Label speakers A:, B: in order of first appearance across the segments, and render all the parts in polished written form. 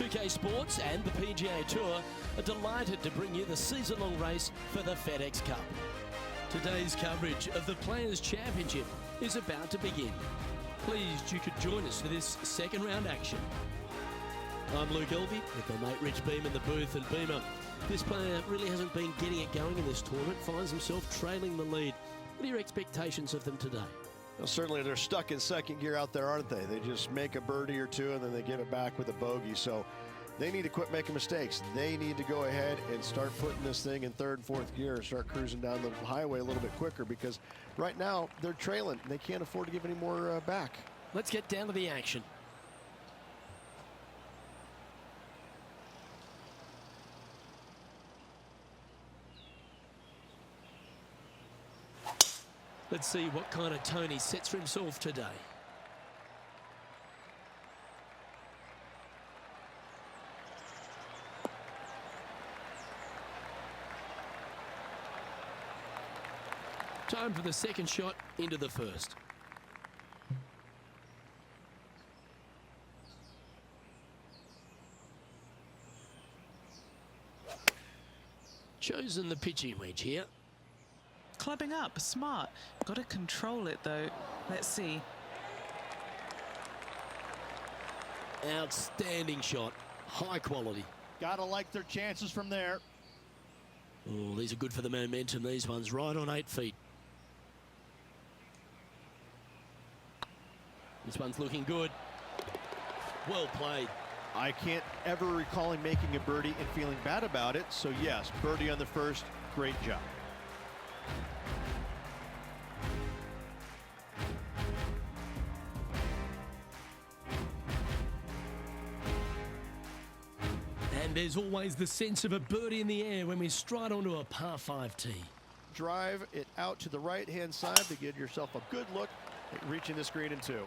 A: 2K Sports and the PGA Tour are delighted to bring you the season-long race for the FedEx Cup. Today's coverage of the Players' Championship is about to begin. Pleased you could join us for this second round action. I'm Luke Elvey with my mate Rich Beam in the booth. And Beamer, this player really hasn't been getting it going in this tournament, finds himself trailing the lead. What are your expectations of them today?
B: Well, certainly they're stuck in second gear out there, aren't they? They just make a birdie or two and then they give it back with a bogey. So they need to quit making mistakes. They need to go ahead and start putting this thing in third and fourth gear and start cruising down the highway a little bit quicker, because right now they're trailing and they can't afford to give any more back.
A: Let's get down to the action. Let's see what kind of tone he sets for himself today. Time for the second shot into the first. Chosen the pitching wedge here.
C: Clubbing up, smart. Got to control it though. Let's see.
A: Outstanding shot. High quality.
D: Gotta like their chances from there.
A: Oh, these are good for the momentum, these ones. Right on 8 feet. This one's looking good. Well played.
B: I can't ever recall him making a birdie and feeling bad about it. So yes, birdie on the first, great job.
A: And there's always the sense of a birdie in the air when we stride onto a par 5 tee.
B: Drive it out to the right-hand side to give yourself a good look at reaching this green in two.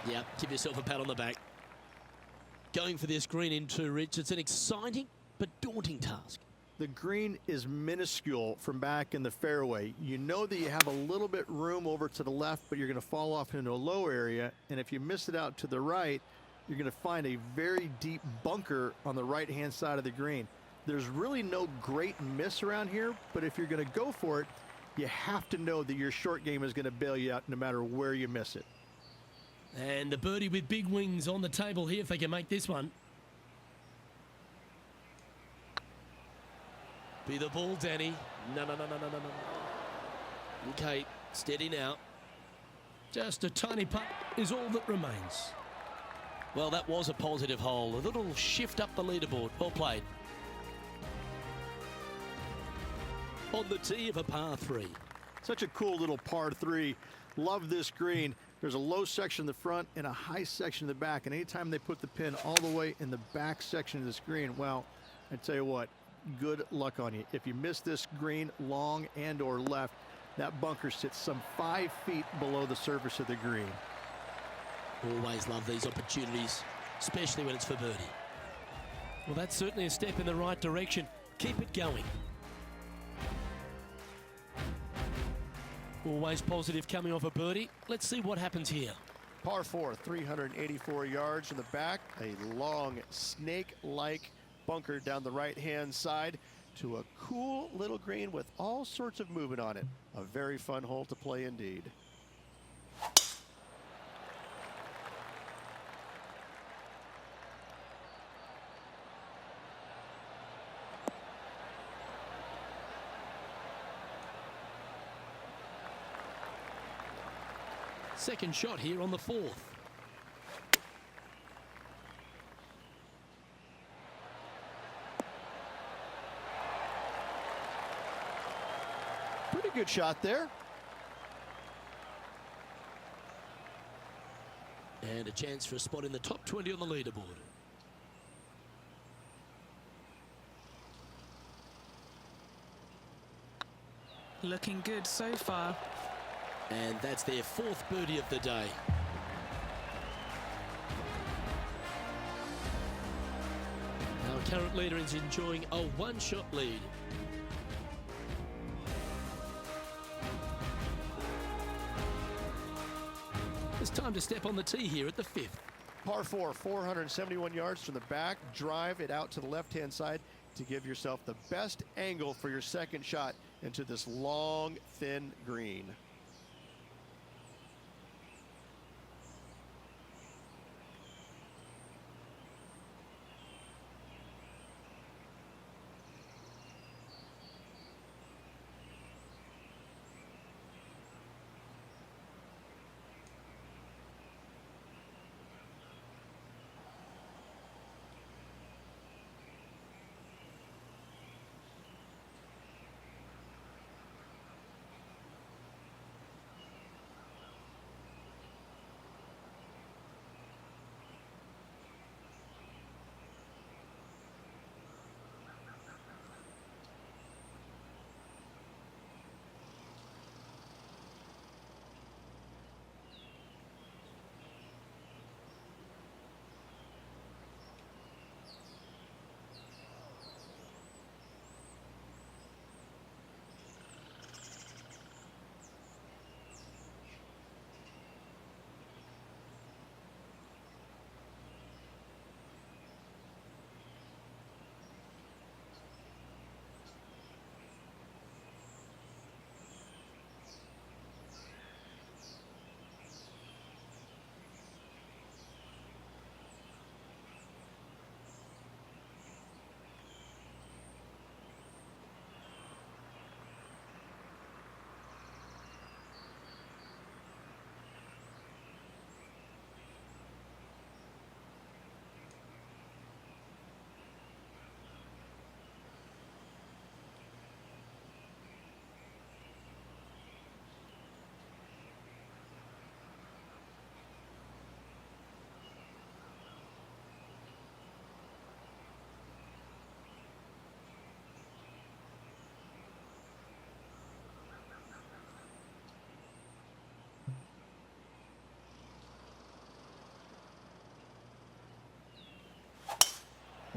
A: Yeah, give yourself a pat on the back. Going for this green in two, Rich. It's an exciting but daunting task.
B: The green is minuscule from back in the fairway. You know that you have a little bit room over to the left, but you're going to fall off into a low area. And if you miss it out to the right, you're going to find a very deep bunker on the right-hand side of the green. There's really no great miss around here, but if you're going to go for it, you have to know that your short game is going to bail you out no matter where you miss it.
A: And the birdie with big wings on the table here if they can make this one. Be the ball, Danny. No. Okay, steady now. Just a tiny putt is all that remains. Well, that was a positive hole. A little shift up the leaderboard. Well played. On the tee of a par 3.
B: Such a cool little par 3. Love this green. There's a low section in the front and a high section in the back. And anytime they put the pin all the way in the back section of this green, well, I tell you what, good luck on you. If you miss this green long and or left, that bunker sits some 5 feet below the surface of the green.
A: Always love these opportunities, especially when it's for birdie. Well, that's certainly a step in the right direction. Keep it going. Always positive coming off a birdie. Let's see what happens here.
B: Par 4, 384 yards from the back. A long snake-like bunker down the right-hand side to a cool little green with all sorts of movement on it. A very fun hole to play indeed.
A: Second shot here on the 4th.
B: Pretty good shot there.
A: And a chance for a spot in the top 20 on the leaderboard.
C: Looking good so far.
A: And that's their 4th birdie of the day. Our current leader is enjoying a one-shot lead. It's time to step on the tee here at the 5th.
D: Par 4, 471 yards from the back. Drive it out to the left-hand side to give yourself the best angle for your second shot into this long, thin green.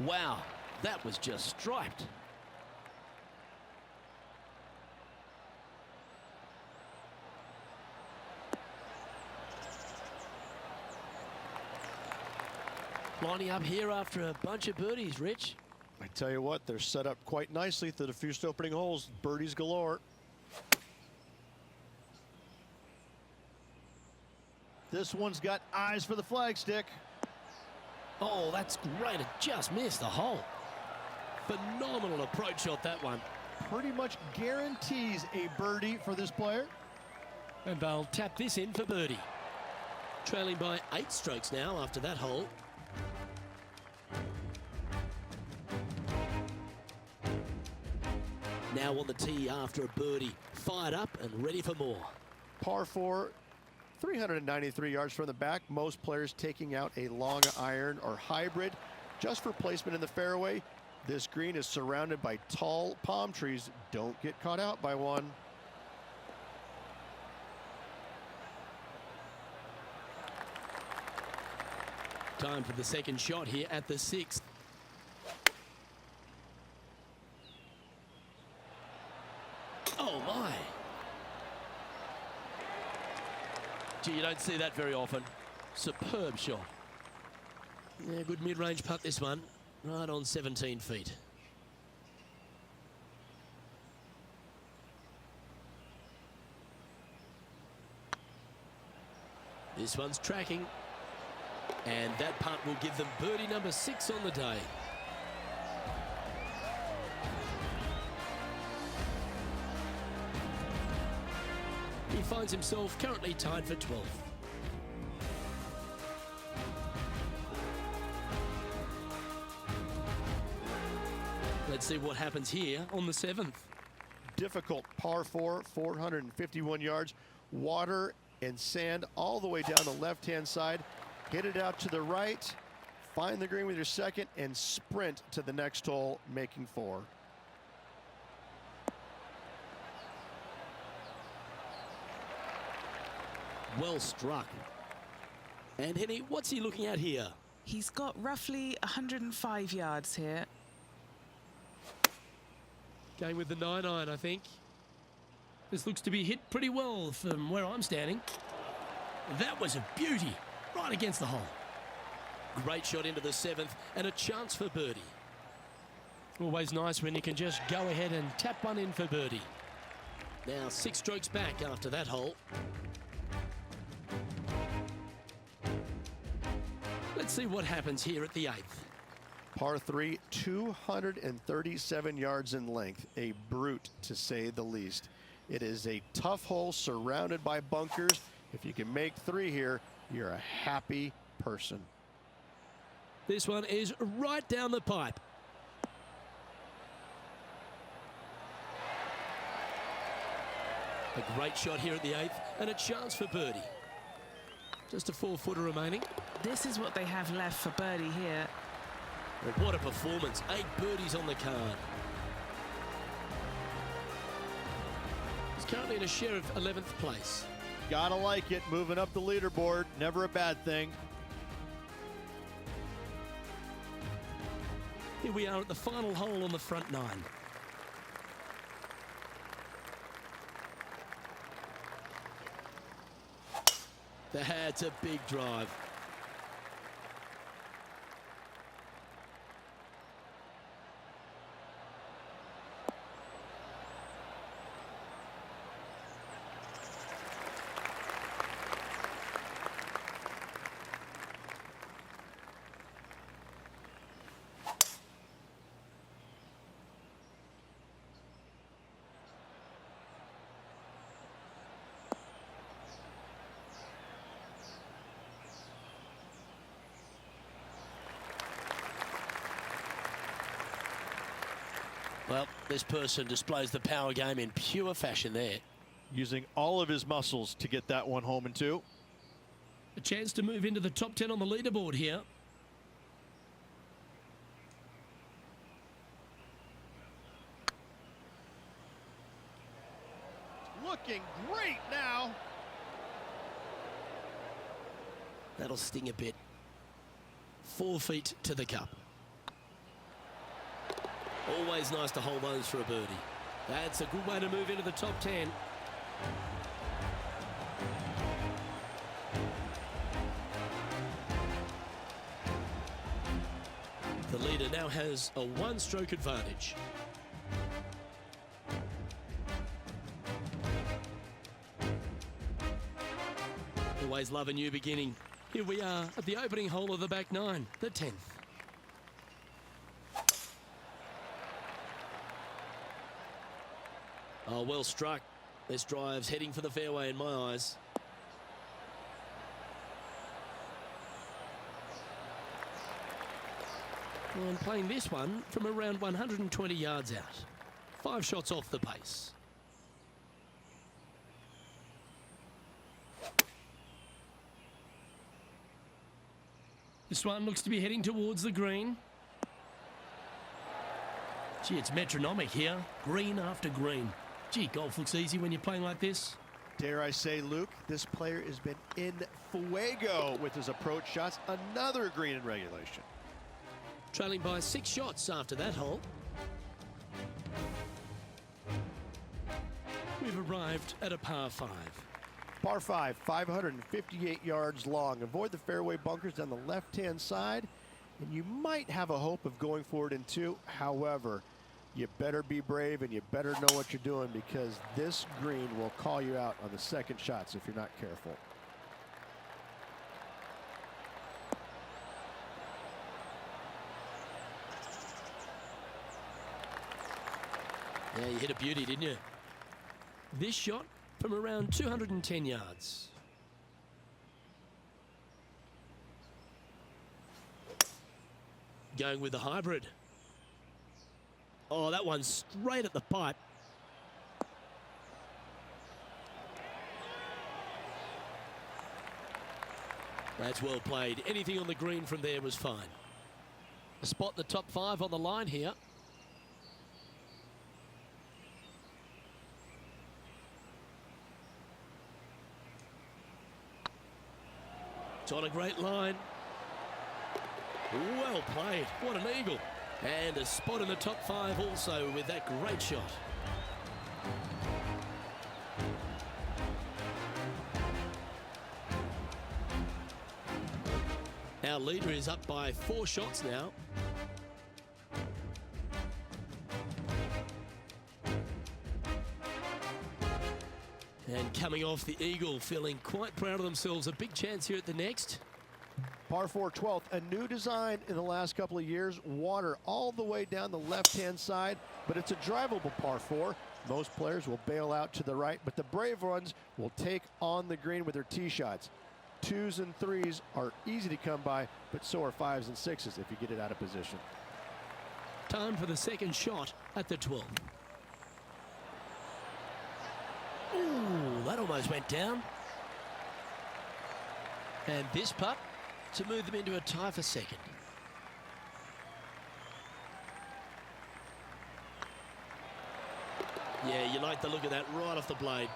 A: Wow, that was just striped. Lining up here after a bunch of birdies, Rich.
D: I tell you what, they're set up quite nicely through the first opening holes. Birdies galore. This one's got eyes for the flagstick.
A: Oh, that's great. It just missed the hole. Phenomenal approach shot, that one.
D: Pretty much guarantees a birdie for this player.
A: And they'll tap this in for birdie. Trailing by 8 strokes now after that hole. Now on the tee after a birdie. Fired up and ready for more.
D: Par 4, 393 yards from the back. Most players taking out a long iron or hybrid just for placement in the fairway. This green is surrounded by tall palm trees. Don't get caught out by one.
A: Time for the second shot here at the 6th. Oh my. Gee, you don't see that very often. Superb shot. Yeah, good mid-range putt this one. Right on 17 feet. This one's tracking. And that putt will give them birdie number 6 on the day. He finds himself currently tied for 12th. Let's see what happens here on the 7th.
D: Difficult par 4, 451 yards. Water and sand all the way down the left-hand side. Hit it out to the right. Find the green with your second and sprint to the next hole, making 4.
A: Well struck. And Henny, what's he looking at here?
C: He's got roughly 105 yards here.
A: Going with the 9-iron, I think. This looks to be hit pretty well from where I'm standing. That was a beauty, right against the hole. Great shot into the 7th and a chance for birdie. Always nice when you can just go ahead and tap one in for birdie. Now 6 strokes back after that hole. Let's see what happens here at the 8th.
D: Par 3, 237 yards in length. A brute, to say the least. It is a tough hole surrounded by bunkers. If you can make 3 here, you're a happy person.
A: This one is right down the pipe. A great shot here at the 8th and a chance for birdie. Just a 4-footer remaining.
C: This is what they have left for birdie here.
A: What a performance. 8 birdies on the card. He's currently in a share of 11th place.
B: Gotta like it, moving up the leaderboard, never a bad thing.
A: Here we are at the final hole on the front 9. That's a big drive. Well, this person displays the power game in pure fashion there.
B: Using all of his muscles to get that one home in 2.
A: A chance to move into the top 10 on the leaderboard here.
B: Looking great now.
A: That'll sting a bit. 4 feet to the cup. Always nice to hold those for a birdie. That's a good way to move into the top 10. The leader now has a 1-stroke advantage. Always love a new beginning. Here we are at the opening hole of the back 9, the 10th. Oh, well struck. This drive's heading for the fairway in my eyes. And playing this one from around 120 yards out. 5 shots off the pace. This one looks to be heading towards the green. Gee, it's metronomic here. Green after green. Gee, golf looks easy when you're playing like this.
D: Dare I say, Luke, this player has been in fuego with his approach shots. Another green in regulation.
A: Trailing by 6 shots after that hole. We've arrived at a par 5.
D: Par 5, 558 yards long. Avoid the fairway bunkers down the left-hand side, and you might have a hope of going forward in 2. However, you better be brave and you better know what you're doing, because this green will call you out on the second shots if you're not careful.
A: Yeah, you hit a beauty, didn't you? This shot from around 210 yards. Going with the hybrid. Oh, that one's straight at the pipe. That's well played. Anything on the green from there was fine. A spot in the top 5 on the line here. It's on a great line. Well played. What an eagle. And a spot in the top 5 also with that great shot. Our leader is up by 4 shots now. And coming off the eagle, feeling quite proud of themselves. A big chance here at the next.
D: Par 4 12th, a new design in the last couple of years. Water all the way down the left-hand side, but it's a drivable par 4. Most players will bail out to the right, but the brave ones will take on the green with their tee shots. 2s and 3s are easy to come by, but so are 5s and 6s if you get it out of position.
A: Time for the second shot at the 12. Ooh, that almost went down. And this putt to move them into a tie for second. Yeah, you like the look of that right off the blade.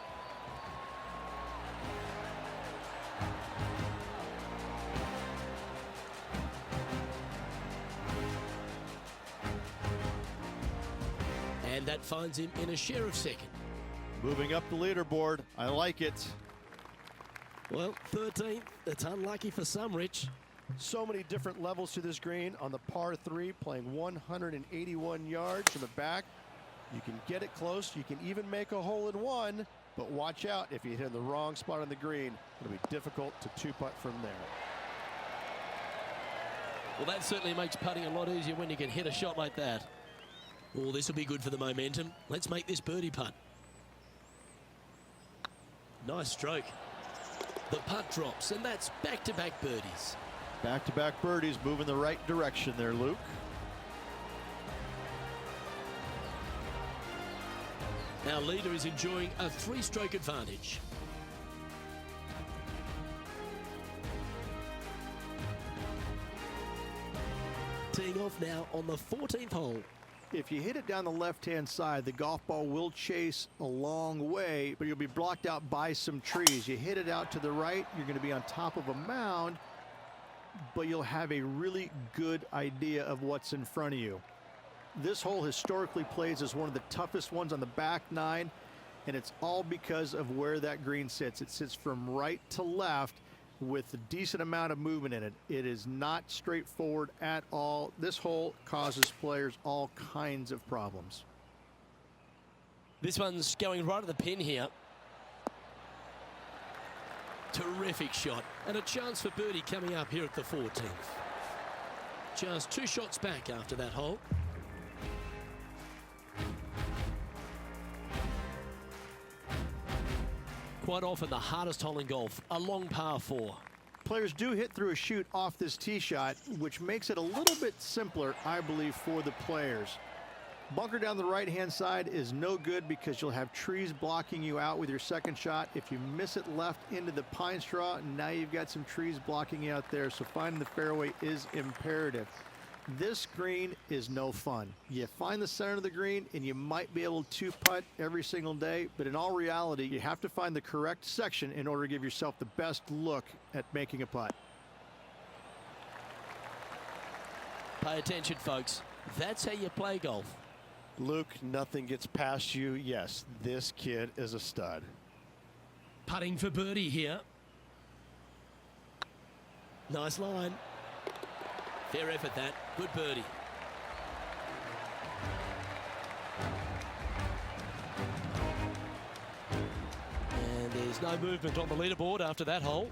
A: And that finds him in a share of second.
B: Moving up the leaderboard. I like it.
A: Well, 13th. It's unlucky for some, Rich.
D: So many different levels to this green. On the par 3, playing 181 yards from the back. You can get it close. You can even make a hole in one. But watch out if you hit in the wrong spot on the green. It'll be difficult to 2-putt from there.
A: Well, that certainly makes putting a lot easier when you can hit a shot like that. Oh, this will be good for the momentum. Let's make this birdie putt. Nice stroke. The putt drops, and that's back-to-back birdies.
B: Back-to-back birdies, moving the right direction there, Luke.
A: Our leader is enjoying a 3-stroke advantage. Teeing off now on the 14th hole.
B: If you hit it down the left-hand side, the golf ball will chase a long way, but you'll be blocked out by some trees. You hit it out to the right, you're going to be on top of a mound, but you'll have a really good idea of what's in front of you. This hole historically plays as one of the toughest ones on the back 9, and it's all because of where that green sits. It sits from right to left with a decent amount of movement in it. It is not straightforward at all. This hole causes players all kinds of problems.
A: This one's going right at the pin here. Terrific shot, and a chance for birdie coming up here at the 14th. Just 2 shots back after that hole. Quite often the hardest hole in golf, a long par 4.
B: Players do hit through a chute off this tee shot, which makes it a little bit simpler, I believe, for the players. Bunker down the right-hand side is no good because you'll have trees blocking you out with your second shot. If you miss it left into the pine straw, now you've got some trees blocking you out there, so finding the fairway is imperative. This green is no fun. You find the center of the green and you might be able to putt every single day, but in all reality, you have to find the correct section in order to give yourself the best look at making a putt.
A: Pay attention, folks. That's how you play golf.
D: Luke, nothing gets past you. Yes, this kid is a stud.
A: Putting for birdie here. Nice line. Fair effort that. Good birdie. And there's no movement on the leaderboard after that hole.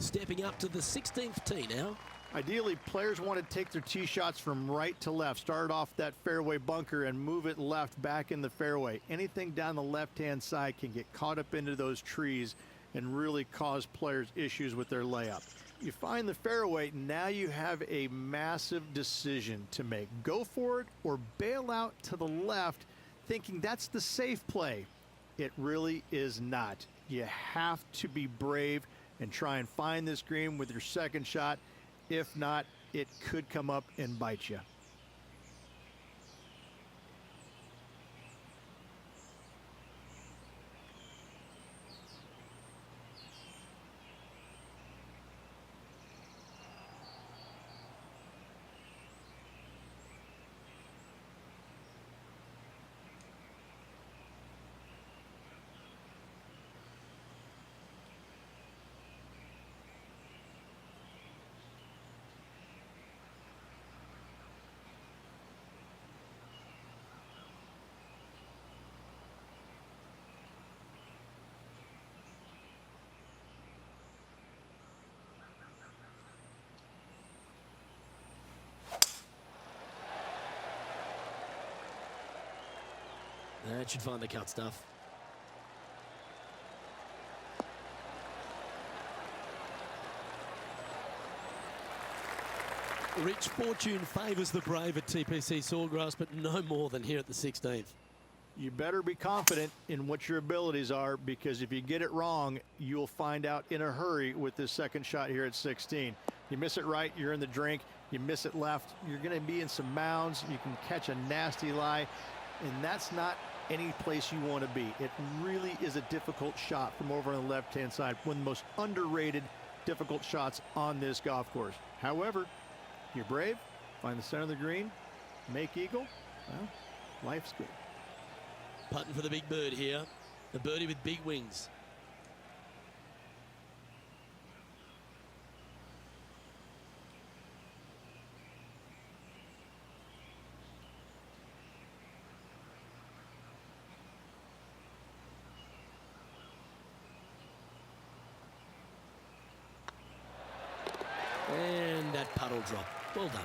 A: Stepping up to the 16th tee now.
B: Ideally, players want to take their tee shots from right to left. Start off that fairway bunker and move it left back in the fairway. Anything down the left-hand side can get caught up into those trees and really cause players issues with their layup. You find the fairway, now you have a massive decision to make. Go for it or bail out to the left thinking that's the safe play. It really is not. You have to be brave and try and find this green with your second shot. If not, it could come up and bite you.
A: That should find the cut stuff. Rich fortune favours the brave at TPC Sawgrass, but no more than here at the 16th.
B: You better be confident in what your abilities are, because if you get it wrong, you'll find out in a hurry with this second shot here at 16. You miss it right, you're in the drink. You miss it left, you're going to be in some mounds. You can catch a nasty lie, and that's not any place you want to be. It really is a difficult shot from over on the left-hand side. One of the most underrated, difficult shots on this golf course. However, you're brave, find the center of the green, make eagle. Well, life's good.
A: Putting for the big bird here. The birdie with big wings. And that puddle drop. Well done.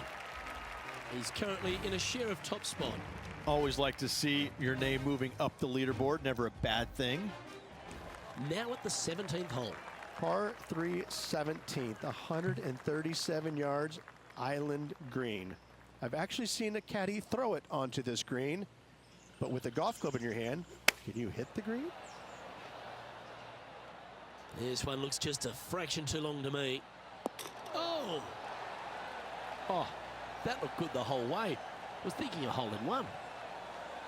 A: He's currently in a share of top spot.
D: Always like to see your name moving up the leaderboard. Never a bad thing.
A: Now at the 17th hole.
D: Par 3 17th, 137 yards, island green. I've actually seen a caddy throw it onto this green, but with a golf club in your hand, can you hit the green?
A: This one looks just a fraction too long to me. Oh! Oh, that looked good the whole way. Was thinking a hole in one.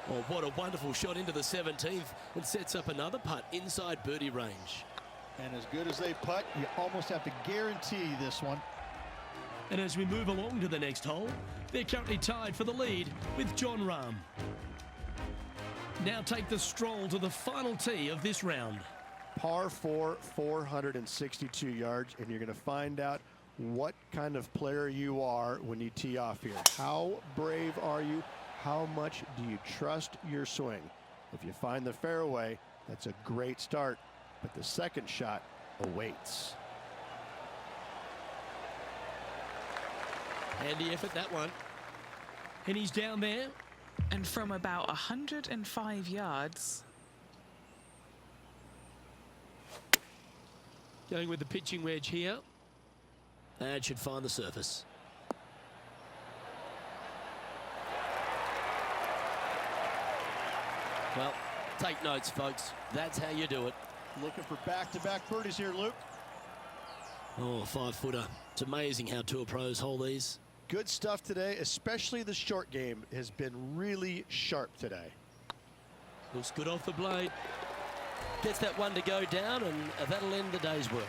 A: Oh, what a wonderful shot into the 17th, and sets up another putt inside birdie range.
B: And as good as they putt, you almost have to guarantee this one.
A: And as we move along to the next hole, they're currently tied for the lead with John Rahm. Now take the stroll to the final tee of this round.
D: Par 4, 462 yards, and you're going to find out what kind of player you are when you tee off here. How brave are you? How much do you trust your swing? If you find the fairway, that's a great start, but the second shot awaits.
A: Handy effort, that one. And he's down there.
C: And from about 105 yards.
A: Going with the pitching wedge here. That should find the surface. Well, take notes, folks. That's how you do it.
B: Looking for back-to-back birdies here, Luke.
A: Oh, 5-footer. It's amazing how tour pros hold these.
D: Good stuff today, especially the short game has been really sharp today.
A: Looks good off the blade. Gets that one to go down, and that'll end the day's work.